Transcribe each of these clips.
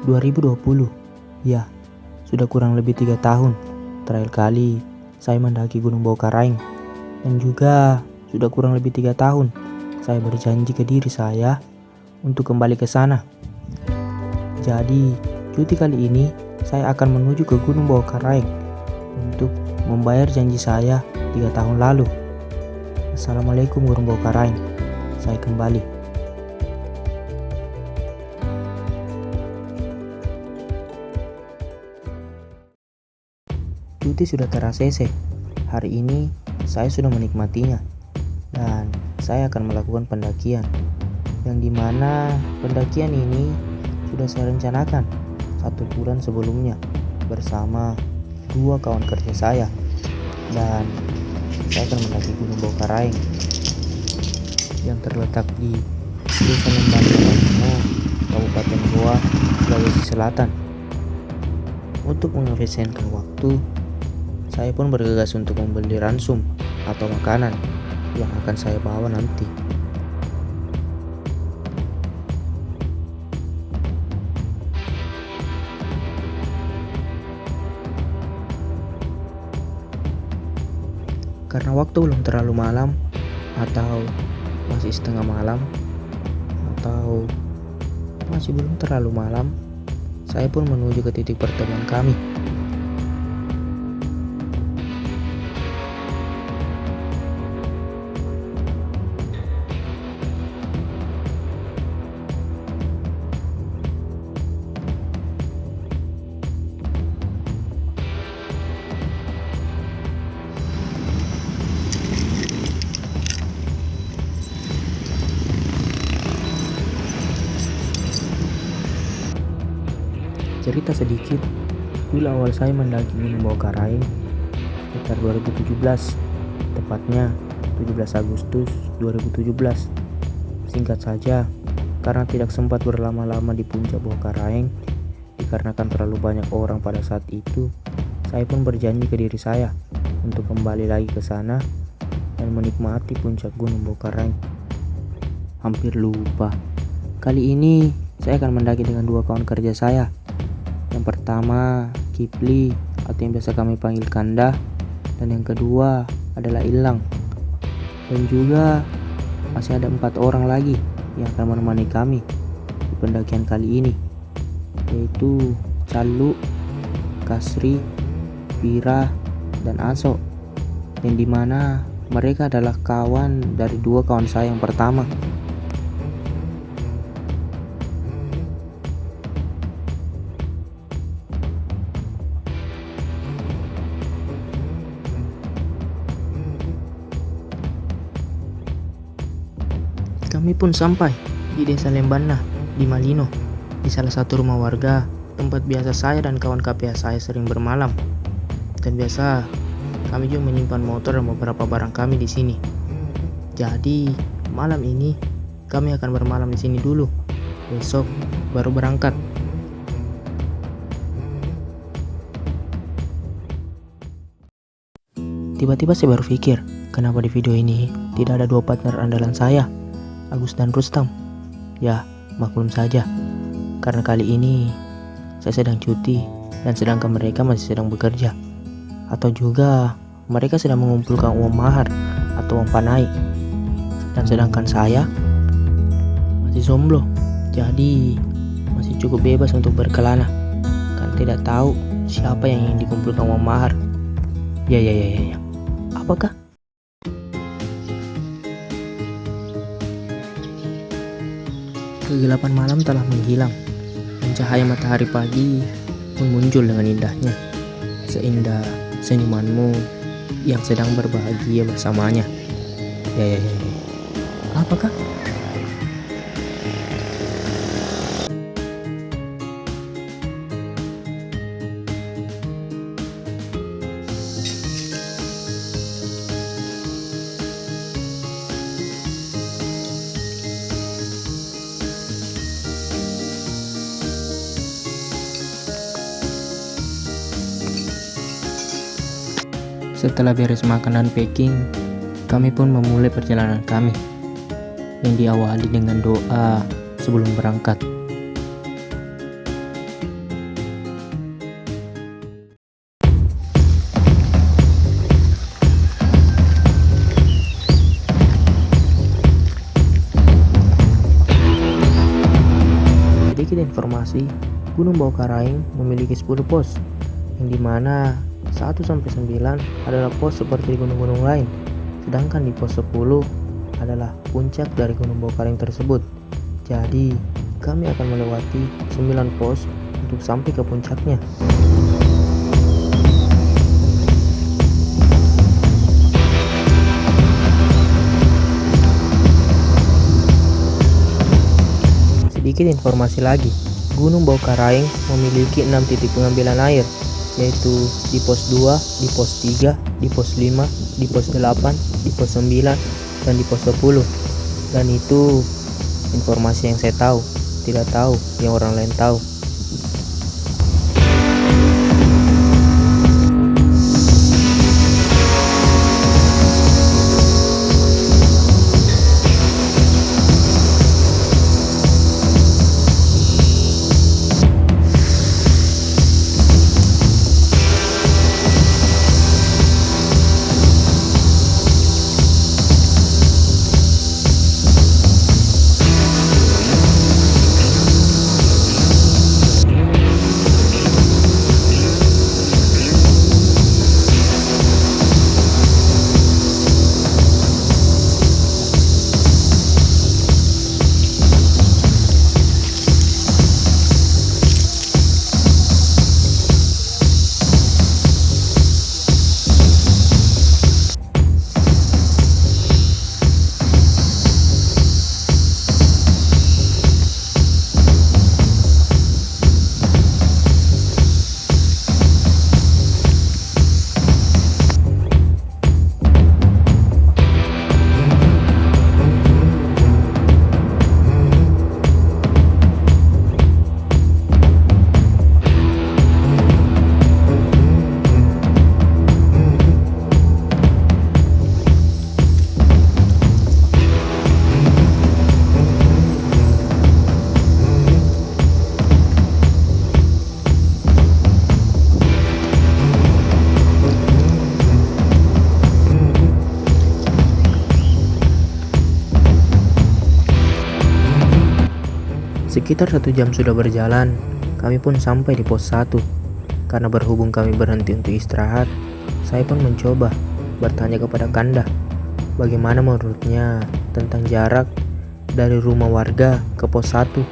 2020. Ya, sudah kurang lebih 3 tahun terakhir kali saya mendaki Gunung Bawakaraeng. Dan juga sudah kurang lebih 3 tahun saya berjanji ke diri saya untuk kembali ke sana. Jadi, cuti kali ini saya akan menuju ke Gunung Bawakaraeng untuk membayar janji saya 3 tahun lalu. Assalamualaikum Gunung Bawakaraeng, saya kembali. Cuti sudah terasese. Hari ini saya sudah menikmatinya dan saya akan melakukan pendakian yang dimana pendakian ini sudah saya rencanakan 1 bulan sebelumnya bersama 2 kawan kerja saya, dan saya akan mendaki Gunung Bawakaraeng yang terletak di Desa Lembana, Kabupaten Goa, Sulawesi Selatan. Untuk mengefisienkan waktu, saya pun bergegas untuk membeli ransum atau makanan yang akan saya bawa nanti. Karena waktu belum terlalu malam atau masih setengah malam atau masih belum terlalu malam, saya pun menuju ke titik pertemuan kami. Cerita sedikit, dulu awal saya mendaki Gunung Bawakaraeng sekitar 2017, tepatnya 17 Agustus 2017. Singkat saja, karena tidak sempat berlama-lama di puncak Bawakaraeng dikarenakan terlalu banyak orang pada saat itu, saya pun berjanji ke diri saya untuk kembali lagi ke sana dan menikmati puncak Gunung Bawakaraeng. Hampir lupa, kali ini saya akan mendaki dengan 2 kawan kerja saya. Yang pertama Kipli atau yang biasa kami panggil Kanda, dan yang kedua adalah Ilang. Dan juga masih ada 4 orang lagi yang akan menemani kami di pendakian kali ini, yaitu Calu, Kasri, Pira, dan Aso, yang dimana mereka adalah kawan dari 2 kawan saya yang pertama. Kami pun sampai di Desa Lembana di Malino, di salah satu rumah warga tempat biasa saya dan kawan KPA saya sering bermalam. Dan biasa kami juga menyimpan motor dan beberapa barang kami di sini. Jadi malam ini kami akan bermalam di sini dulu. Besok baru berangkat. Tiba-tiba saya berpikir, kenapa di video ini tidak ada 2 partner andalan saya, Agus dan Rustam? Ya, maklum saja, karena kali ini saya sedang cuti dan sedangkan mereka masih sedang bekerja, atau juga mereka sedang mengumpulkan uang mahar atau uang panai, dan sedangkan saya masih jomblo, jadi masih cukup bebas untuk berkelana, kan tidak tahu siapa yang ingin dikumpulkan uang mahar. Ya, apakah? Kegelapan malam telah menghilang dan cahaya matahari pagi pun muncul dengan indahnya, seindah senyumanmu yang sedang berbahagia bersamanya. Ya. Apakah? Setelah beres makan dan packing, kami pun memulai perjalanan kami yang diawali dengan doa sebelum berangkat. informasi, Gunung Bawakaraeng memiliki 10 pos, yang dimana 1-9 adalah pos seperti gunung-gunung lain, sedangkan di pos 10 adalah puncak dari Gunung Bawakaraeng tersebut. Jadi, kami akan melewati 9 pos untuk sampai ke puncaknya. Sedikit informasi lagi, Gunung Bawakaraeng memiliki 6 titik pengambilan air, yaitu di pos 2, di pos 3, di pos 5, di pos 8, di pos 9, dan di pos 10. Dan itu informasi yang saya tahu, tidak tahu yang orang lain tahu. Sekitar 1 jam sudah berjalan, kami pun sampai di pos 1. Karena berhubung kami berhenti untuk istirahat, saya pun mencoba bertanya kepada Kanda, bagaimana menurutnya tentang jarak dari rumah warga ke pos 1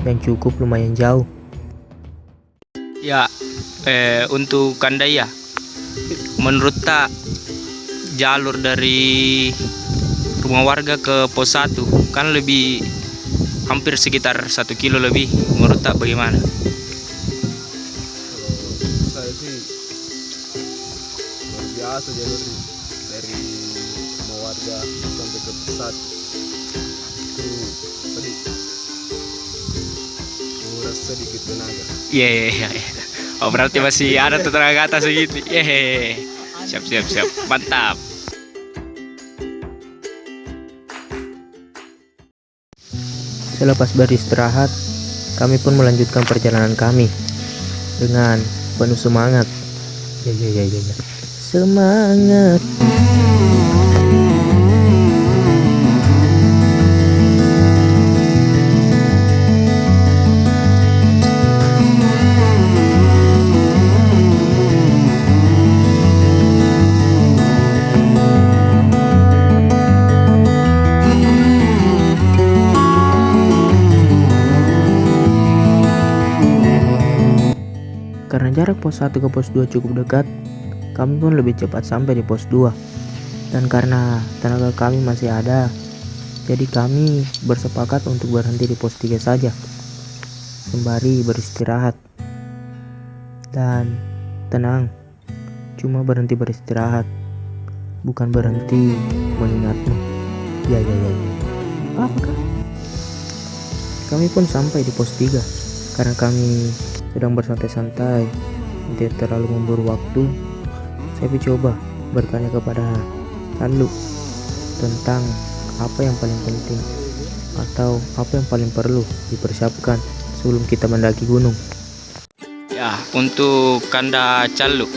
yang cukup lumayan jauh. Ya, untuk Kanda ya, menurut tak jalur dari rumah warga ke pos 1 kan lebih hampir sekitar 1 kilo lebih. Menurut tak bagaimana? Saya sih luar biasa jalurnya dari rumah warga sampai ke pusat itu tadi menguras sedikit tenaga. Iya. Oh, berarti masih ada tuh tenaga atas segitu. Siap. Mantap. Selepas beristirahat, kami pun melanjutkan perjalanan kami dengan penuh semangat. Semangat. Karena jarak pos 1 ke pos 2 cukup dekat, kami pun lebih cepat sampai di pos 2. Dan karena tenaga kami masih ada, jadi kami bersepakat untuk berhenti di pos 3 saja, sembari beristirahat. Dan tenang, cuma berhenti beristirahat, bukan berhenti mengingatmu. Ya. Apakah? Kami pun sampai di pos 3. Karena kami sedang bersantai-santai, tidak terlalu memburu waktu, saya coba bertanya kepada Lalu tentang apa yang paling penting atau apa yang paling perlu dipersiapkan sebelum kita mendaki gunung. Ya, untuk Kanda Caluk,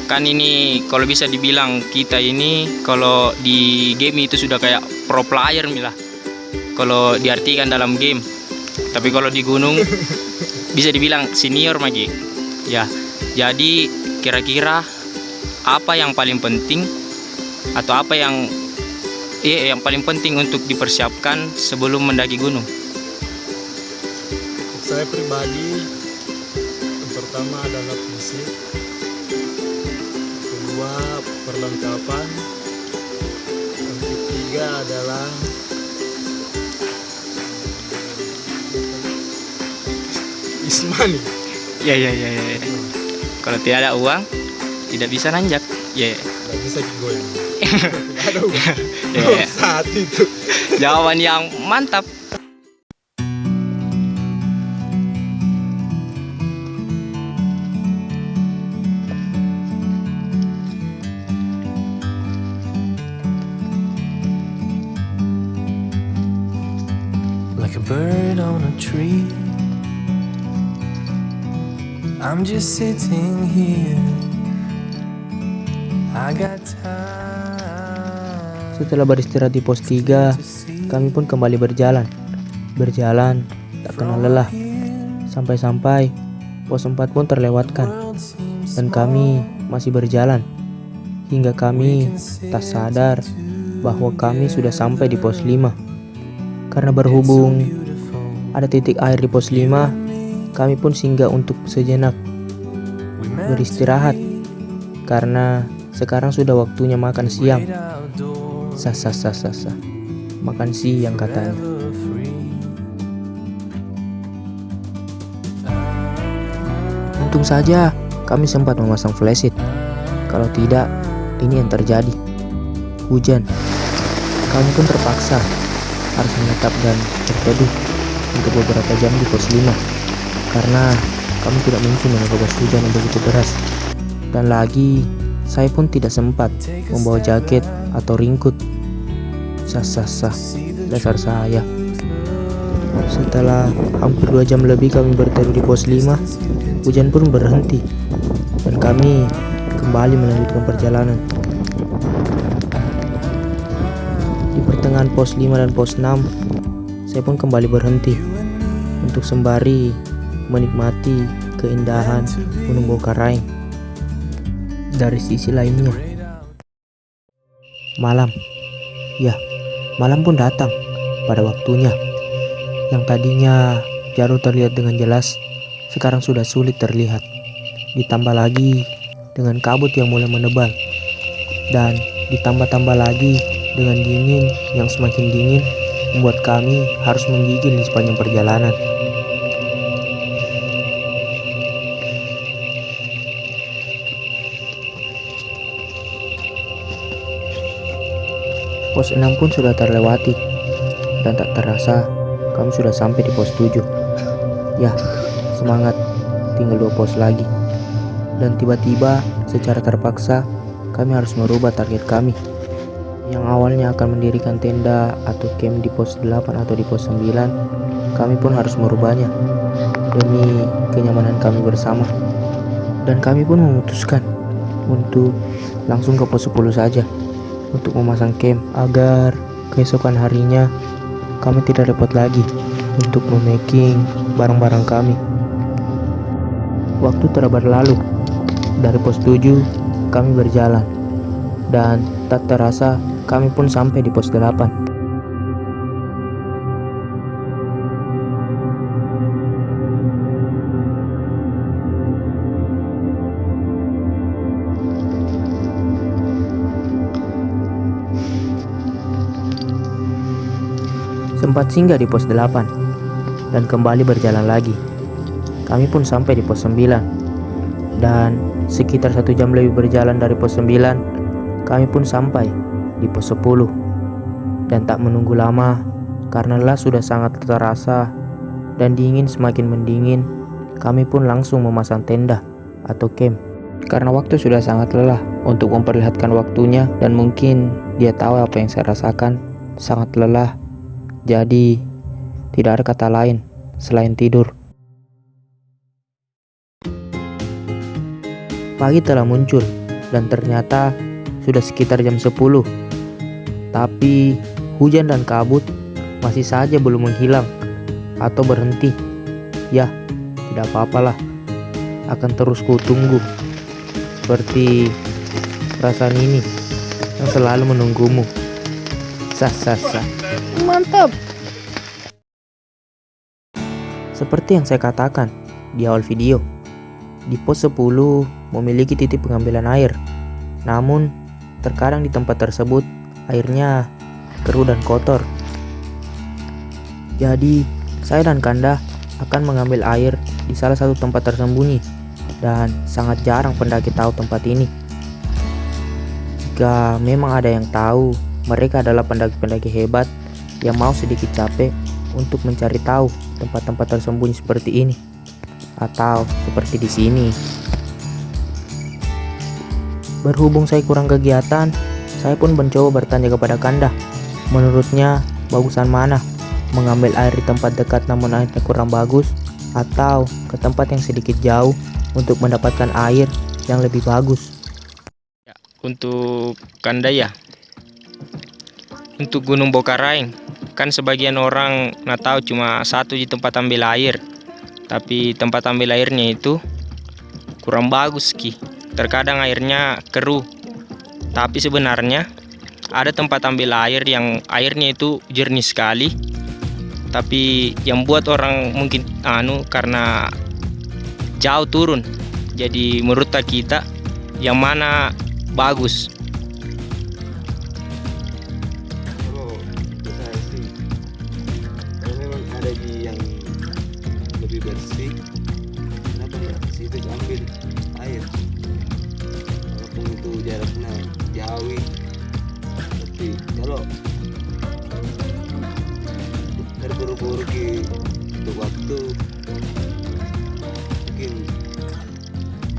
kan ini kalau bisa dibilang kita ini kalau di game itu sudah kayak pro player milah. Kalau diartikan dalam game, Tapi kalau di gunung bisa dibilang senior Magi. Ya, jadi kira-kira apa yang paling penting atau apa yang paling penting untuk dipersiapkan sebelum mendaki gunung? Untuk saya pribadi, yang pertama adalah fisik, kedua perlengkapan, yang ketiga adalah ismani. Ya. Kalau tidak ada uang, tidak bisa nanjak. Ya. Nggak bisa digoyang. Tidak ada uang. Ya. Saat itu. Jawaban yang mantap. Like a bird on a tree, I'm just sitting here. I got time. Setelah beristirahat di pos 3, kami pun kembali berjalan. Berjalan, tak kenal lelah. Sampai-sampai pos 4 pun terlewatkan. Dan kami masih berjalan. Hingga kami tak sadar bahwa kami sudah sampai di pos 5. Karena berhubung ada titik air di pos 5, kami pun singgah untuk sejenak beristirahat. Karena sekarang sudah waktunya makan siang. Sah. Makan siang katanya. Untung saja kami sempat memasang flashlight. Kalau tidak, ini yang terjadi. Hujan. Kami pun terpaksa harus menetap dan berteduh untuk beberapa jam di pos 5. Karena kami tidak mungkin menerobos hujan yang begitu deras. Dan lagi, saya pun tidak sempat membawa jaket atau ringkut. Sah. Dasar saya. Setelah hampir 2 jam lebih kami berteduh di pos 5, hujan pun berhenti. Dan kami kembali melanjutkan perjalanan. Di pertengahan pos 5 dan pos 6, saya pun kembali berhenti untuk sembari menikmati keindahan Gunung Bawakaraeng. Dari sisi lainnya, malam. Ya, malam pun datang pada waktunya. Yang tadinya jauh terlihat dengan jelas, sekarang sudah sulit terlihat. Ditambah lagi dengan kabut yang mulai menebal. Dan ditambah-tambah lagi dengan dingin yang semakin dingin, membuat kami harus menggigil di sepanjang perjalanan. Pos 6 pun sudah terlewati, dan tak terasa kami sudah sampai di pos 7. Ya, semangat, tinggal 2 pos lagi. Dan tiba-tiba secara terpaksa kami harus merubah target kami. Yang awalnya akan mendirikan tenda atau camp di pos 8 atau di pos 9, kami pun harus merubahnya demi kenyamanan kami bersama. Dan kami pun memutuskan untuk langsung ke pos 10 saja untuk memasang camp agar keesokan harinya kami tidak repot lagi untuk memaking barang-barang kami. Waktu telah berlalu. Dari pos 7 kami berjalan, dan tak terasa kami pun sampai di pos 8. Sempat singgah di pos 8 dan kembali berjalan lagi. Kami pun sampai di pos 9. Dan sekitar 1 jam lebih berjalan dari pos 9, kami pun sampai di pos 10. Dan tak menunggu lama, karena lelah sudah sangat terasa dan dingin semakin mendingin, kami pun langsung memasang tenda atau camp. Karena waktu sudah sangat lelah untuk memperlihatkan waktunya, dan mungkin dia tahu apa yang saya rasakan, sangat lelah. Jadi tidak ada kata lain selain tidur. Pagi telah muncul dan ternyata sudah sekitar jam 10. Tapi hujan dan kabut masih saja belum menghilang. atau berhenti. Ya, tidak apa-apalah. Akan terus kutunggu. Seperti perasaan ini yang selalu menunggumu. Sah. Mantap. Seperti yang saya katakan di awal video, di pos 10 memiliki titik pengambilan air. Namun, terkadang di tempat tersebut airnya keruh dan kotor. Jadi, saya dan Kanda akan mengambil air di salah satu tempat tersembunyi dan sangat jarang pendaki tahu tempat ini. Jika memang ada yang tahu, mereka adalah pendaki-pendaki hebat yang mau sedikit capek untuk mencari tahu tempat-tempat tersembunyi seperti ini atau seperti di sini. Berhubung saya kurang kegiatan, saya pun mencoba bertanya kepada Kanda. Menurutnya, bagusan mana? Mengambil air di tempat dekat namun airnya kurang bagus, atau ke tempat yang sedikit jauh untuk mendapatkan air yang lebih bagus? Ya, untuk Kanda ya, untuk Gunung Bokaraeng, kan sebagian orang tahu cuma satu di tempat ambil air, tapi tempat ambil airnya itu kurang bagus Ki. Terkadang airnya keruh, tapi sebenarnya ada tempat ambil air yang airnya itu jernih sekali, tapi yang buat orang mungkin karena jauh turun, jadi menurut kita yang mana bagus. Kalau saya sih, kalau memang ada di yang lebih bersih, kenapa ya situ ambil air? Walaupun itu jaraknya jauh, tapi kalau terburu-buru ke untuk waktu, mungkin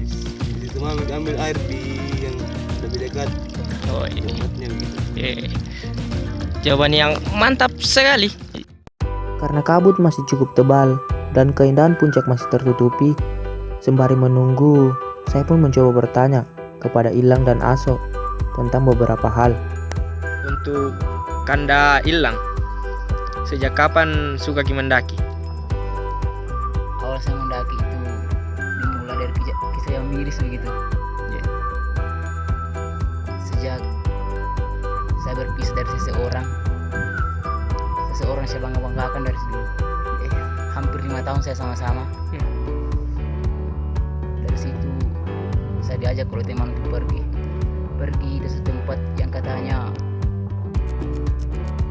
di situ ambil air di yang lebih dekat Oh ini, tempatnya gitu. jawaban yang mantap sekali. Karena kabut masih cukup tebal dan keindahan puncak masih tertutupi, sembari menunggu, saya pun mencoba bertanya kepada Ilang dan Aso tentang beberapa hal. Untuk Kanda Ilang, sejak kapan suka Ki mendaki? Awal saya mendaki itu dimulai dari kisah yang miris begitu. Sejak saya berpisah dari seseorang saya bangga-banggakan dari dulu. Hampir 5 tahun saya sama-sama. Dari situ saya diajak oleh teman untuk pergi ke satu tempat yang katanya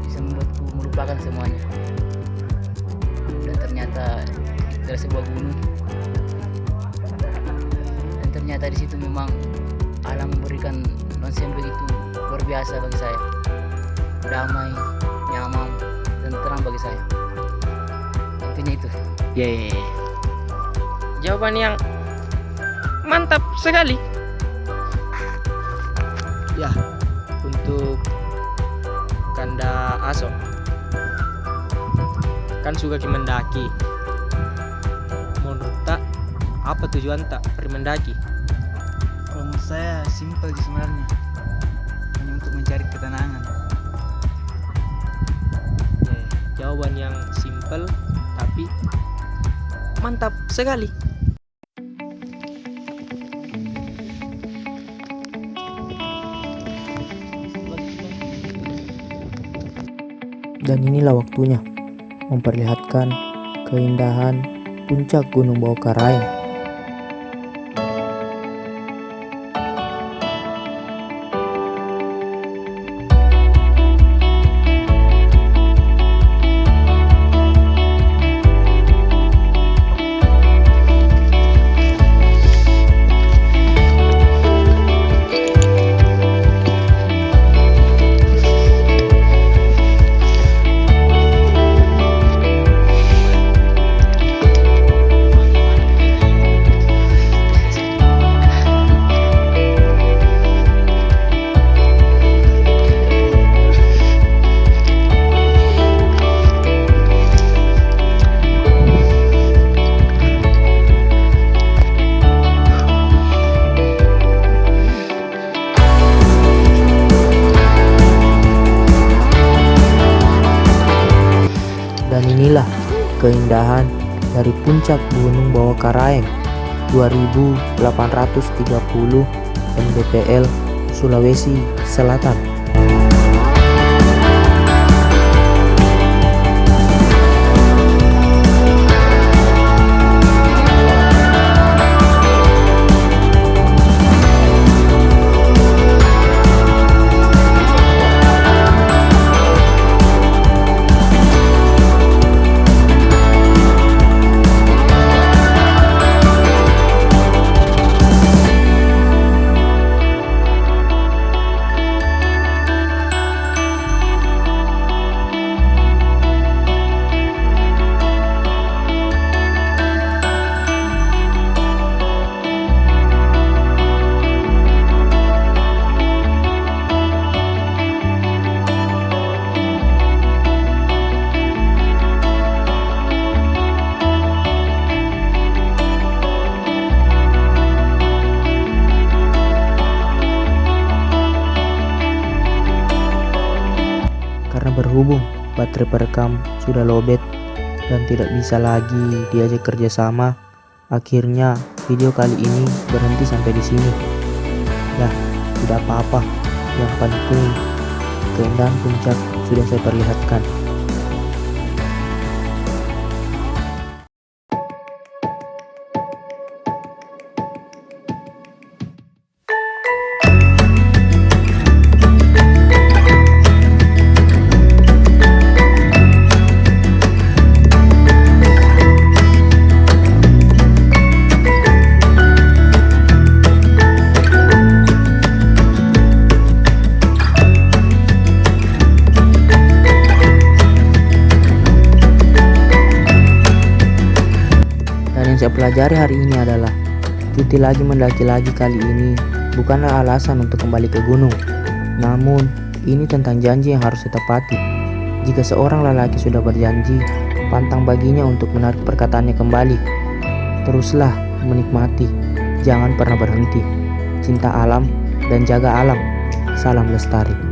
bisa membuatku melupakan semuanya. Dan ternyata dari sebuah gunung. Dan ternyata di situ memang alam memberikan nuansa yang begitu luar biasa bagi saya. Damai, nyaman, dan tenang bagi saya. Intinya itu. Jawaban yang mantap sekali. Ya, untuk Kanda Aso, kan suka Ki mendaki. Menurut tak, apa tujuan tak pergi mendaki? Kalau menurut saya simpel sih sebenarnya, hanya untuk mencari ketenangan. Jawaban yang simpel tapi mantap sekali. Dan inilah waktunya memperlihatkan keindahan puncak Gunung Bokaraeng. keindahan dari puncak Gunung Bawah Karaeng 2830 mdpl Sulawesi Selatan. Karena berhubung baterai perekam sudah lowbat dan tidak bisa lagi diajak kerjasama, akhirnya video kali ini berhenti sampai di sini. Ya, tidak apa-apa. Yang penting keindahan puncak sudah saya perlihatkan. Yang saya pelajari hari ini adalah cuti lagi mendaki lagi kali ini bukanlah alasan untuk kembali ke gunung. Namun ini tentang janji yang harus ditepati. Jika seorang lelaki sudah berjanji, pantang baginya untuk menarik perkataannya kembali. Teruslah menikmati, jangan pernah berhenti. Cinta alam dan jaga alam. Salam lestari.